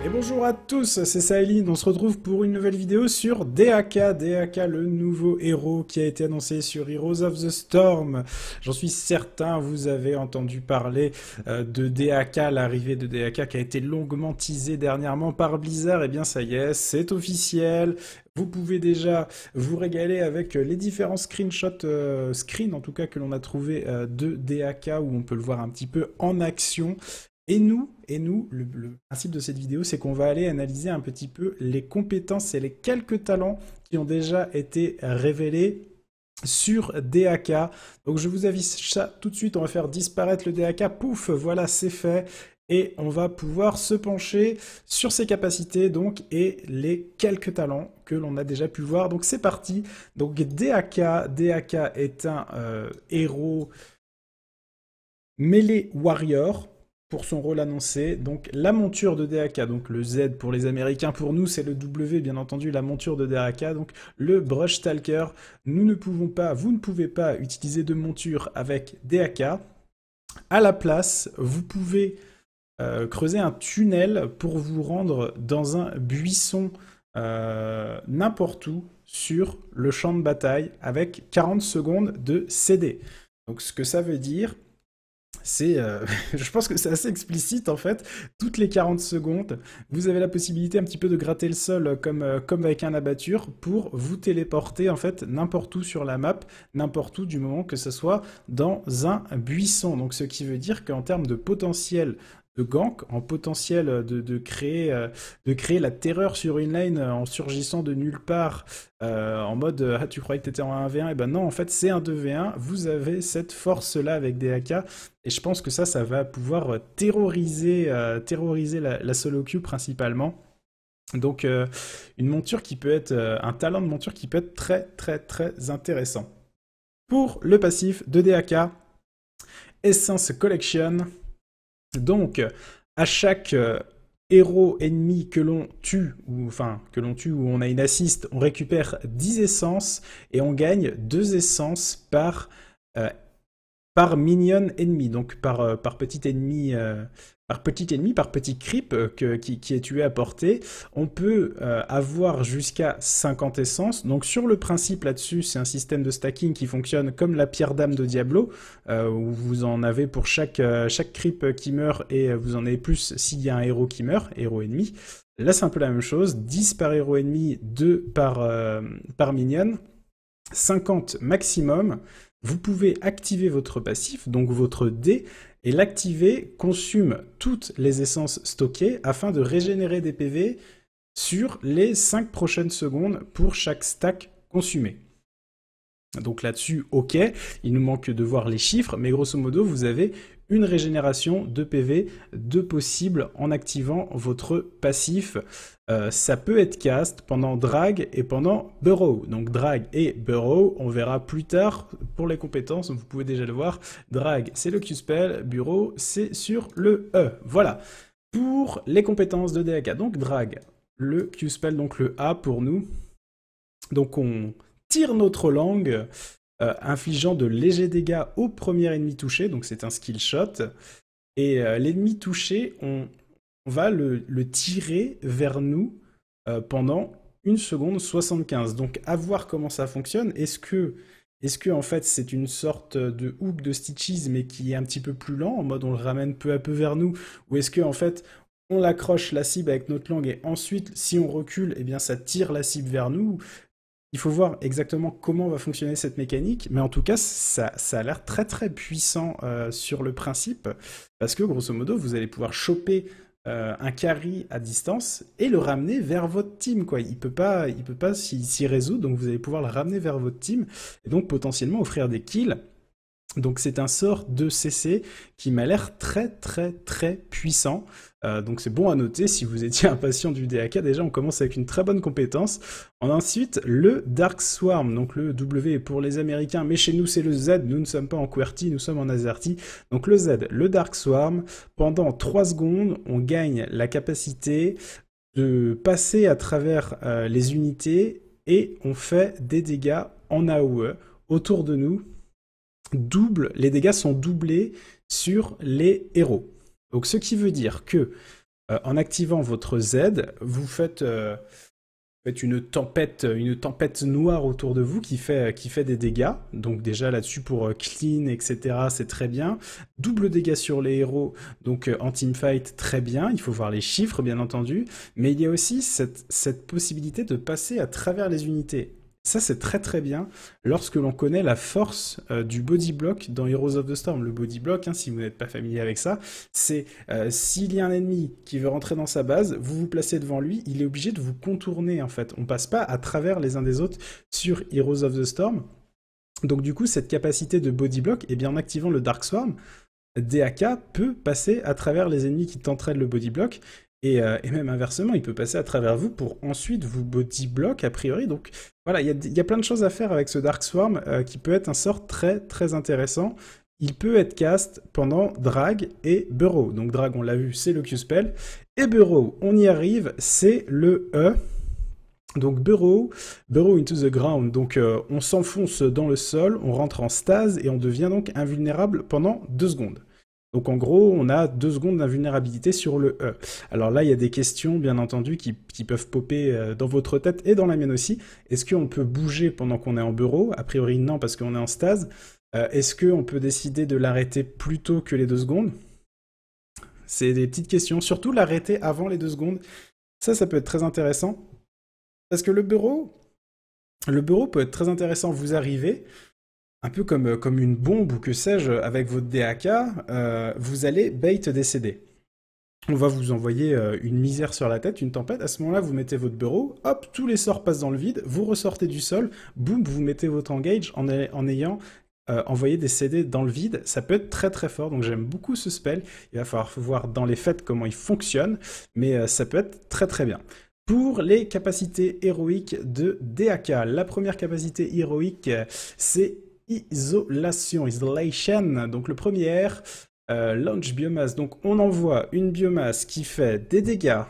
Et bonjour à tous, c'est Saeline, on se retrouve pour une nouvelle vidéo sur DAK, le nouveau héros qui a été annoncé sur Heroes of the Storm. J'en suis certain, vous avez entendu parler de DAK, l'arrivée de DAK qui a été longuement teasée dernièrement par Blizzard. Et bien ça y est, c'est officiel. Vous pouvez déjà vous régaler avec les différents screenshots, screens en tout cas que l'on a trouvé de DAK où on peut le voir un petit peu en action. Le principe de cette vidéo, c'est qu'on va aller analyser un petit peu les compétences et les quelques talents qui ont déjà été révélés sur DAK. Donc je vous avise ça tout de suite, on va faire disparaître le DAK, pouf, voilà, c'est fait. Et on va pouvoir se pencher sur ses capacités donc et les quelques talents que l'on a déjà pu voir. Donc c'est parti. Donc DAK est un héros melee warrior pour son rôle annoncé. Donc la monture de DAK, donc le Z pour les Américains, pour nous c'est le W bien entendu, la monture de DAK, donc le Brush Stalker. Nous ne pouvons pas, vous ne pouvez pas utiliser de monture avec DAK. À la place, vous pouvez creuser un tunnel pour vous rendre dans un buisson n'importe où sur le champ de bataille avec 40 secondes de CD. Donc ce que ça veut dire, c'est, je pense que c'est assez explicite en fait. Toutes les 40 secondes, vous avez la possibilité un petit peu de gratter le sol comme avec un abatture pour vous téléporter en fait n'importe où sur la map, n'importe où du moment que ce soit dans un buisson. Donc ce qui veut dire qu'en termes de potentiel de gank, en potentiel de créer la terreur sur une lane en surgissant de nulle part, en mode ah tu croyais que t'étais en 1v1, et ben non en fait c'est un 2v1, vous avez cette force là avec DAK, et je pense que ça va pouvoir terroriser la solo queue principalement. Donc une monture qui peut être, un talent de monture qui peut être très très très intéressant. Pour le passif de DAK, Essence Collection. Donc, à chaque héros ennemi que l'on tue, ou où on a une assist, on récupère 10 essences et on gagne 2 essences par minion ennemi, donc par petit ennemi, par petit creep qui est tué à portée. On peut avoir jusqu'à 50 essences. Donc sur le principe là-dessus, c'est un système de stacking qui fonctionne comme la pierre d'âme de Diablo, où vous en avez pour chaque creep qui meurt, et vous en avez plus s'il y a un héros qui meurt, héros ennemi. Là c'est un peu la même chose, 10 par héros ennemi, 2 par minion, 50 maximum. Vous pouvez activer votre passif, donc votre dé, et l'activer consomme toutes les essences stockées afin de régénérer des PV sur les 5 prochaines secondes pour chaque stack consumé. Donc là-dessus, ok, il nous manque de voir les chiffres, mais grosso modo, vous avez une régénération de PV de possible en activant votre passif. Ça peut être cast pendant Drag et pendant Burrow. Donc Drag et Burrow, on verra plus tard pour les compétences, vous pouvez déjà le voir. Drag, c'est le Q-Spell, Burrow, c'est sur le E. Voilà, pour les compétences de DAK. Donc Drag, le Q-Spell, donc le A pour nous. Donc on tire notre langue, infligeant de légers dégâts au premier ennemi touché, donc c'est un skill shot, et l'ennemi touché, on va le tirer vers nous pendant 1 seconde 75. Donc à voir comment ça fonctionne. Est-ce que en fait c'est une sorte de hook de Stitches mais qui est un petit peu plus lent, en mode on le ramène peu à peu vers nous, ou est-ce que en fait on l'accroche la cible avec notre langue et ensuite si on recule, eh bien ça tire la cible vers nous? Il faut voir exactement comment va fonctionner cette mécanique, mais en tout cas, ça a l'air très très puissant sur le principe, parce que grosso modo, vous allez pouvoir choper un carry à distance et le ramener vers votre team, quoi. Il peut pas s'y résoudre, donc vous allez pouvoir le ramener vers votre team, et donc potentiellement offrir des kills. Donc c'est un sort de CC qui m'a l'air très très très puissant. Donc c'est bon à noter si vous étiez impatient du DAK. Déjà on commence avec une très bonne compétence. On a ensuite le Dark Swarm. Donc le W est pour les Américains, mais chez nous c'est le Z. Nous ne sommes pas en QWERTY, nous sommes en AZERTY. Donc le Z, le Dark Swarm. Pendant 3 secondes, on gagne la capacité de passer à travers les unités et on fait des dégâts en AOE autour de nous. Les dégâts sont doublés sur les héros. Donc ce qui veut dire que En activant votre Z, vous faites une tempête noire autour de vous qui fait des dégâts. Donc déjà là-dessus pour clean, etc., c'est très bien. Double dégâts sur les héros, donc en teamfight, très bien. Il faut voir les chiffres, bien entendu. Mais il y a aussi cette possibilité de passer à travers les unités. Ça, c'est très très bien lorsque l'on connaît la force du body block dans Heroes of the Storm. Le body block, hein, si vous n'êtes pas familier avec ça, c'est s'il y a un ennemi qui veut rentrer dans sa base, vous vous placez devant lui, il est obligé de vous contourner en fait. On passe pas à travers les uns des autres sur Heroes of the Storm. Donc du coup, cette capacité de body block, eh bien, en activant le Dark Swarm, DAK peut passer à travers les ennemis qui tenteraient de le body block. Et même inversement, il peut passer à travers vous pour ensuite vous body block a priori. Donc voilà, il y a plein de choses à faire avec ce Dark Swarm qui peut être un sort très très intéressant. Il peut être cast pendant Drag et Burrow. Donc Drag, on l'a vu, c'est le Q-Spell. Et Burrow, on y arrive, c'est le E. Donc Burrow into the ground. Donc on s'enfonce dans le sol, on rentre en stase et on devient donc invulnérable pendant 2 secondes. Donc en gros, on a 2 secondes d'invulnérabilité sur le E. Alors là, il y a des questions, bien entendu, qui peuvent popper dans votre tête et dans la mienne aussi. Est-ce qu'on peut bouger pendant qu'on est en Burrow? A priori, non, parce qu'on est en stase. Est-ce qu'on peut décider de l'arrêter plus tôt que les 2 secondes? C'est des petites questions. Surtout l'arrêter avant les 2 secondes. Ça peut être très intéressant. Parce que le Burrow peut être très intéressant. Vous arrivez... un peu comme une bombe ou que sais-je, avec votre DAK, vous allez bait décéder. On va vous envoyer une misère sur la tête, une tempête. À ce moment-là, vous mettez votre Burrow, hop, tous les sorts passent dans le vide, vous ressortez du sol, boum, vous mettez votre engage en ayant envoyé des CD dans le vide. Ça peut être très très fort, donc j'aime beaucoup ce spell. Il va falloir voir dans les faits comment il fonctionne, mais ça peut être très très bien. Pour les capacités héroïques de DAK, la première capacité héroïque, c'est isolation. Donc le premier, launch biomasse. Donc on envoie une biomasse qui fait des dégâts,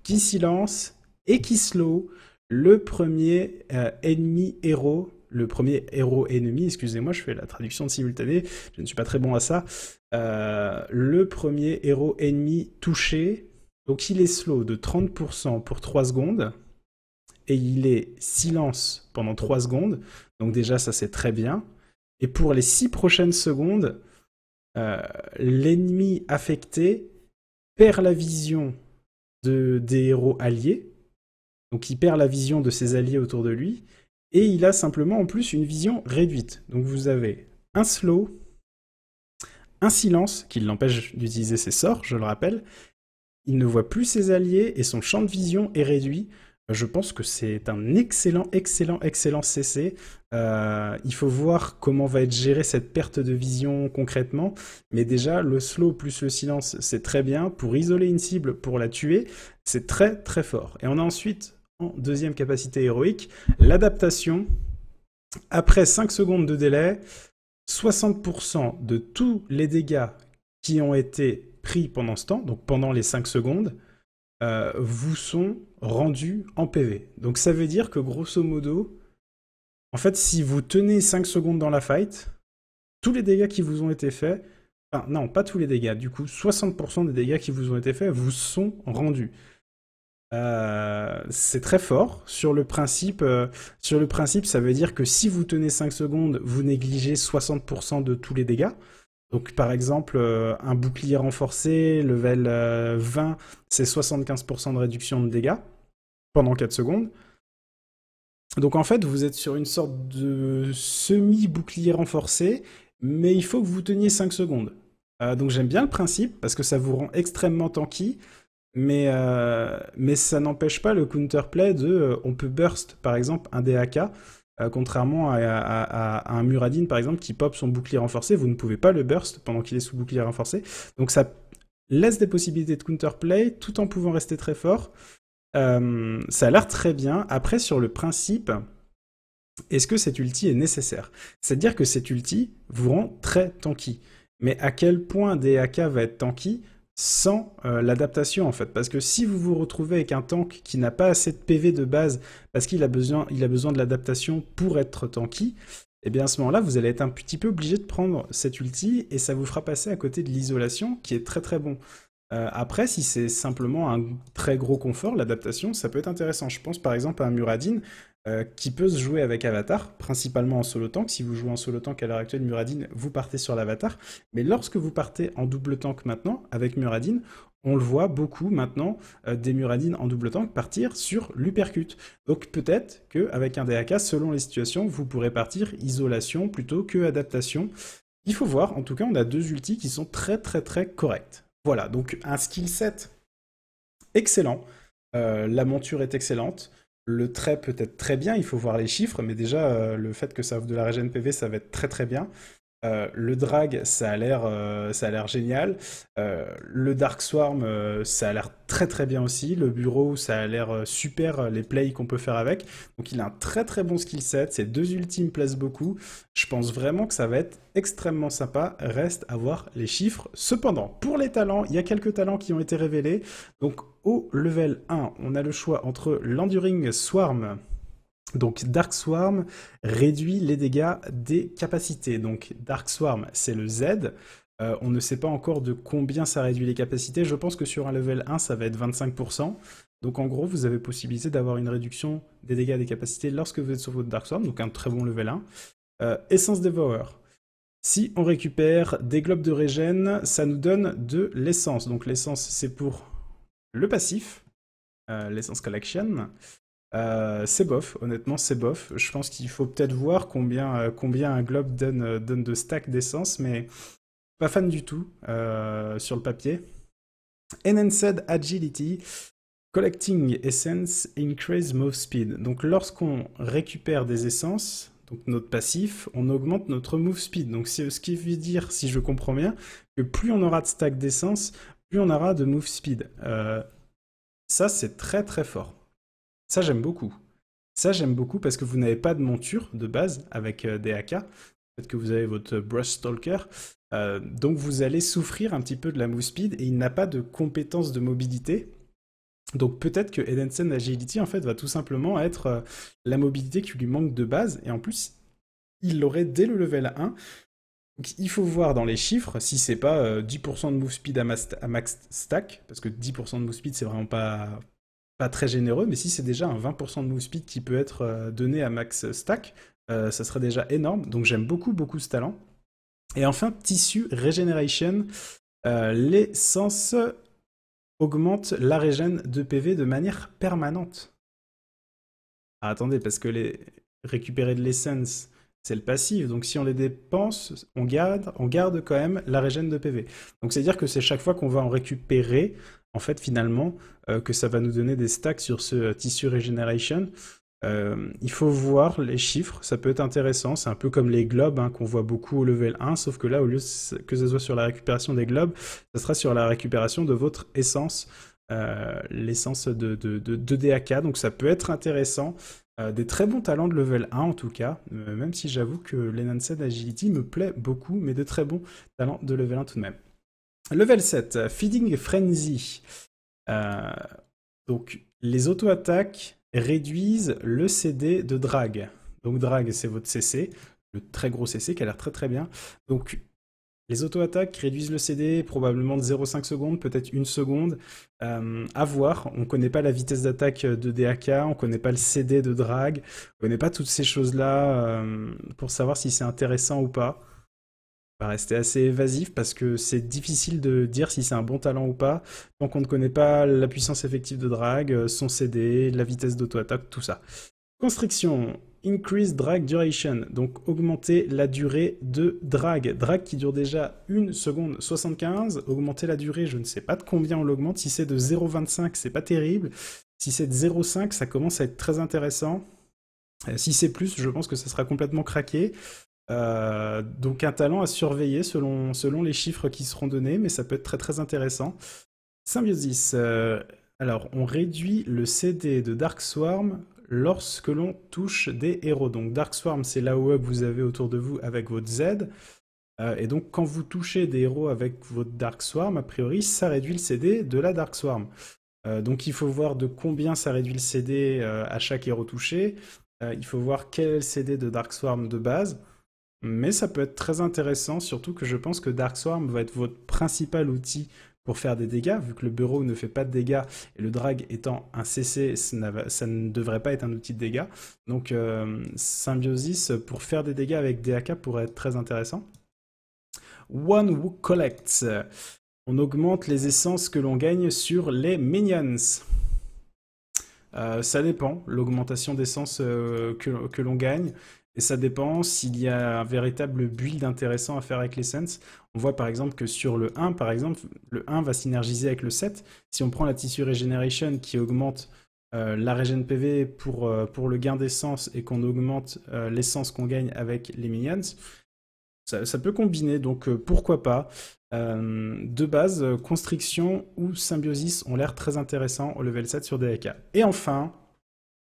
qui silence et qui slow le premier ennemi héros. Le premier héros ennemi, excusez-moi, je fais la traduction de simultané, je ne suis pas très bon à ça. Le premier héros ennemi touché, donc il est slow de 30% pour 3 secondes. Et il est silence pendant 3 secondes. Donc déjà, ça c'est très bien. Et pour les 6 prochaines secondes, l'ennemi affecté perd la vision des héros alliés. Donc il perd la vision de ses alliés autour de lui. Et il a simplement en plus une vision réduite. Donc vous avez un slow, un silence qui l'empêche d'utiliser ses sorts, je le rappelle. Il ne voit plus ses alliés et son champ de vision est réduit. Je pense que c'est un excellent CC. Il faut voir comment va être gérée cette perte de vision concrètement. Mais déjà, le slow plus le silence, c'est très bien. Pour isoler une cible, pour la tuer, c'est très très fort. Et on a ensuite, en deuxième capacité héroïque, l'adaptation. Après 5 secondes de délai, 60% de tous les dégâts qui ont été pris pendant ce temps, donc pendant les 5 secondes, vous sont rendus en PV. Donc ça veut dire que grosso modo, en fait, si vous tenez 5 secondes dans la fight, tous les dégâts qui vous ont été faits, enfin non, pas tous les dégâts, du coup 60% des dégâts qui vous ont été faits vous sont rendus. C'est très fort. Sur le principe, ça veut dire que si vous tenez 5 secondes, vous négligez 60% de tous les dégâts. Donc par exemple, un bouclier renforcé, level 20, c'est 75% de réduction de dégâts pendant 4 secondes. Donc en fait, vous êtes sur une sorte de semi-bouclier renforcé, mais il faut que vous teniez 5 secondes. Donc j'aime bien le principe, parce que ça vous rend extrêmement tanky, mais ça n'empêche pas le counterplay de... on peut burst, par exemple, un DAK, contrairement à un Muradin, par exemple, qui pop son bouclier renforcé, vous ne pouvez pas le burst pendant qu'il est sous bouclier renforcé. Donc ça laisse des possibilités de counterplay, tout en pouvant rester très fort. Ça a l'air très bien. Après, sur le principe, est-ce que cet ulti est nécessaire? C'est-à-dire que cet ulti vous rend très tanky. Mais à quel point DAK va être tanky sans l'adaptation en fait? Parce que si vous vous retrouvez avec un tank qui n'a pas assez de PV de base parce qu'il a besoin de l'adaptation pour être tanky, et bien à ce moment-là vous allez être un petit peu obligé de prendre cet ulti et ça vous fera passer à côté de l'isolation qui est très très bon. Après, si c'est simplement un très gros confort, l'adaptation, ça peut être intéressant. Je pense par exemple à un Muradin qui peut se jouer avec Avatar, principalement en solo tank. Si vous jouez en solo tank à l'heure actuelle, Muradin, vous partez sur l'Avatar. Mais lorsque vous partez en double tank maintenant, avec Muradin, on le voit beaucoup maintenant, des Muradin en double tank partir sur l'Uppercut. Donc peut-être qu'avec un DAK, selon les situations, vous pourrez partir isolation plutôt que adaptation. Il faut voir, en tout cas, on a deux ultis qui sont très très très corrects. Voilà, donc un skill set excellent. La monture est excellente. Le trait peut être très bien, il faut voir les chiffres, mais déjà, le fait que ça offre de la régène PV, ça va être très très bien. Le drag, ça a l'air génial. Le Dark Swarm, ça a l'air très très bien aussi. Le bureau, ça a l'air super, les plays qu'on peut faire avec. Donc il a un très très bon skill set. Ces deux ultimes me plaisent beaucoup. Je pense vraiment que ça va être extrêmement sympa. Reste à voir les chiffres. Cependant, pour les talents, il y a quelques talents qui ont été révélés. Donc au level 1, on a le choix entre l'Enduring Swarm. Donc Dark Swarm réduit les dégâts des capacités. Donc Dark Swarm, c'est le Z. On ne sait pas encore de combien ça réduit les capacités. Je pense que sur un level 1, ça va être 25%. Donc en gros, vous avez possibilité d'avoir une réduction des dégâts des capacités lorsque vous êtes sur votre Dark Swarm, donc un très bon level 1. Essence Devourer. Si on récupère des globes de régène, ça nous donne de l'essence. Donc l'essence, c'est pour le passif, l'essence collection. C'est bof, honnêtement c'est bof. Je pense qu'il faut peut-être voir combien un globe donne de stack d'essence, mais pas fan du tout sur le papier. Enhanced Agility, Collecting Essence, Increase Move Speed. Donc lorsqu'on récupère des essences, donc notre passif, on augmente notre move speed. Donc c'est ce qui veut dire, si je comprends bien, que plus on aura de stack d'essence, plus on aura de move speed. Ça c'est très très fort. Ça, j'aime beaucoup. Ça, j'aime beaucoup parce que vous n'avez pas de monture de base avec des AK. Peut-être que vous avez votre Brush Stalker. Donc, vous allez souffrir un petit peu de la move speed et il n'a pas de compétences de mobilité. Donc, peut-être que Enhanced Agility, en fait, va tout simplement être la mobilité qui lui manque de base. Et en plus, il l'aurait dès le level 1. Donc, il faut voir dans les chiffres si c'est pas 10% de move speed à max stack. Parce que 10% de move speed, c'est vraiment pas très généreux, mais si c'est déjà un 20% de move speed qui peut être donné à max stack, ça serait déjà énorme. Donc j'aime beaucoup, beaucoup ce talent. Et enfin, Tissue Regeneration. L'essence augmente la régène de PV de manière permanente. Ah, attendez, parce que récupérer de l'essence, c'est le passif. Donc si on les dépense, on garde quand même la régène de PV. Donc c'est-à-dire que c'est chaque fois qu'on va en récupérer, en fait, finalement, que ça va nous donner des stacks sur ce Tissue Regeneration. Il faut voir les chiffres, ça peut être intéressant. C'est un peu comme les globes hein, qu'on voit beaucoup au level 1, sauf que là, au lieu que ça soit sur la récupération des globes, ça sera sur la récupération de votre essence, l'essence de DAK. Donc ça peut être intéressant. Des très bons talents de level 1 en tout cas, même si j'avoue que l'Enhanced Agility me plaît beaucoup, mais de très bons talents de level 1 tout de même. Level 7, Feeding Frenzy. Donc, les auto-attaques réduisent le CD de drag. Donc, drag, c'est votre CC, le très gros CC qui a l'air très très bien. Donc, les auto-attaques réduisent le CD probablement de 0,5 secondes, peut-être 1 seconde. À voir, on ne connaît pas la vitesse d'attaque de DAK, on ne connaît pas le CD de drag, on ne connaît pas toutes ces choses-là pour savoir si c'est intéressant ou pas. Va rester assez évasif parce que c'est difficile de dire si c'est un bon talent ou pas tant qu'on ne connaît pas la puissance effective de drag, son CD, la vitesse d'auto-attaque, tout ça. Constriction, increase drag duration, donc augmenter la durée de drag. Drag qui dure déjà 1 seconde 75, augmenter la durée, je ne sais pas de combien on l'augmente, si c'est de 0,25 c'est pas terrible, si c'est de 0,5 ça commence à être très intéressant, si c'est plus je pense que ça sera complètement craqué. Donc un talent à surveiller selon les chiffres qui seront donnés, mais ça peut être très très intéressant. Symbiosis. Alors, on réduit le CD de Dark Swarm lorsque l'on touche des héros. Donc Dark Swarm, c'est l'AOE que vous avez autour de vous avec votre Z. Et donc quand vous touchez des héros avec votre Dark Swarm, a priori, ça réduit le CD de la Dark Swarm. Donc il faut voir de combien ça réduit le CD à chaque héros touché. Il faut voir quel est le CD de Dark Swarm de base. Mais ça peut être très intéressant, surtout que je pense que Dark Swarm va être votre principal outil pour faire des dégâts, vu que le Burrow ne fait pas de dégâts, et le drag étant un CC, ça ne devrait pas être un outil de dégâts. Donc Symbiosis, pour faire des dégâts avec DAK, pourrait être très intéressant. One Who Collects. On augmente les essences que l'on gagne sur les minions. Ça dépend, l'augmentation d'essence que l'on gagne. Et ça dépend s'il y a un véritable build intéressant à faire avec l'essence. On voit par exemple que sur le 1, par exemple, le 1 va synergiser avec le 7. Si on prend la Tissue Regeneration qui augmente la régène PV pour le gain d'essence et qu'on augmente l'essence qu'on gagne avec les minions, ça peut combiner, donc pourquoi pas. De base, Constriction ou Symbiosis ont l'air très intéressants au level 7 sur DAK. Et enfin,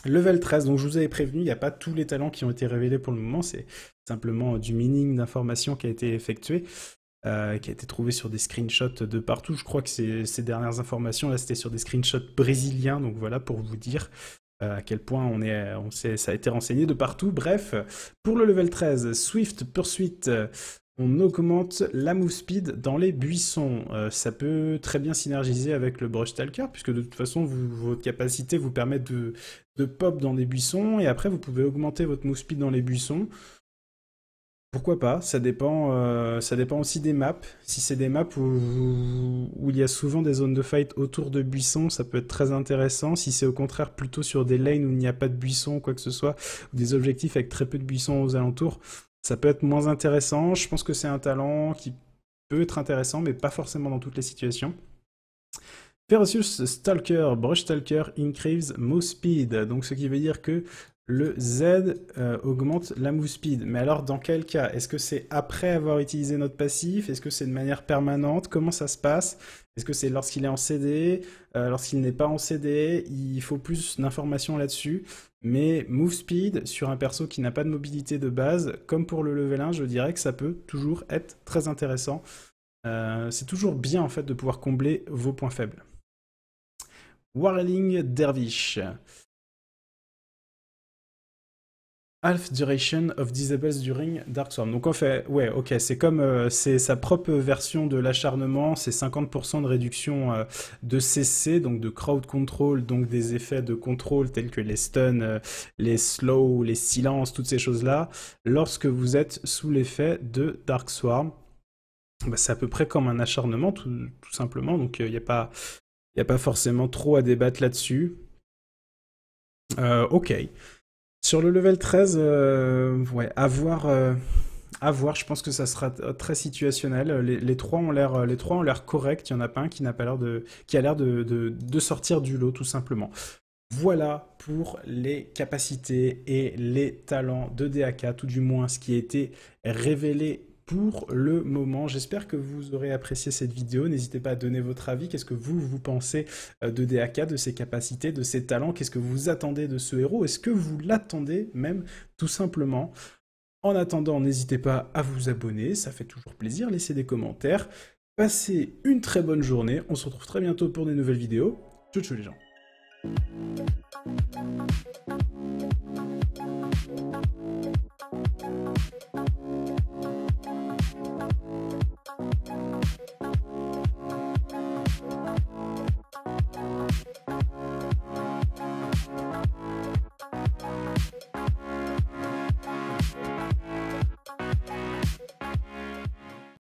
level 13, donc je vous avais prévenu, il n'y a pas tous les talents qui ont été révélés pour le moment, c'est simplement du mining d'informations qui a été effectué, qui a été trouvé sur des screenshots de partout. Je crois que ces dernières informations, là, c'était sur des screenshots brésiliens, donc voilà, pour vous dire à quel point ça a été renseigné de partout. Bref, pour le level 13, Swift Pursuit, on augmente la move speed dans les buissons. Ça peut très bien synergiser avec le Brush Stalker, puisque de toute façon, votre capacité vous permet de pop dans des buissons, et après vous pouvez augmenter votre move speed dans les buissons. Pourquoi pas, ça dépend aussi des maps. Si c'est des maps où il y a souvent des zones de fight autour de buissons, ça peut être très intéressant. Si c'est au contraire plutôt sur des lanes où il n'y a pas de buissons ou quoi que ce soit, ou des objectifs avec très peu de buissons aux alentours, ça peut être moins intéressant. Je pense que c'est un talent qui peut être intéressant, mais pas forcément dans toutes les situations. Ferocious Stalker, Brush Stalker increase move speed, donc ce qui veut dire que le Z augmente la move speed. Mais alors, dans quel cas? Est-ce que c'est après avoir utilisé notre passif? Est-ce que c'est de manière permanente? Comment ça se passe? Est-ce que c'est lorsqu'il est en CD? Lorsqu'il n'est pas en CD? Il faut plus d'informations là-dessus. Mais move speed, sur un perso qui n'a pas de mobilité de base, comme pour le level 1, je dirais que ça peut toujours être très intéressant. C'est toujours bien, en fait, de pouvoir combler vos points faibles. Whirling Dervish. Half duration of disables during Darkstorm. Donc en fait, ouais, ok, c'est comme c'est sa propre version de l'acharnement, c'est 50% de réduction de CC, donc de crowd control, donc des effets de contrôle tels que les stuns, les slow, les silences, toutes ces choses-là, lorsque vous êtes sous l'effet de Darkstorm. Bah, c'est à peu près comme un acharnement, tout simplement, donc il n'y a pas forcément trop à débattre là-dessus. Ok. Sur le level 13, ouais, à voir, je pense que ça sera très situationnel. Les trois ont l'air corrects. Il n'y en a pas un qui a l'air de sortir du lot, tout simplement. Voilà pour les capacités et les talents de DAK, tout du moins ce qui a été révélé pour le moment. J'espère que vous aurez apprécié cette vidéo. N'hésitez pas à donner votre avis. Qu'est-ce que vous pensez de DAK, de ses capacités, de ses talents? Qu'est-ce que vous attendez de ce héros? Est-ce que vous l'attendez même, tout simplement? En attendant, n'hésitez pas à vous abonner. Ça fait toujours plaisir. Laissez des commentaires. Passez une très bonne journée. On se retrouve très bientôt pour des nouvelles vidéos. Ciao, ciao les gens.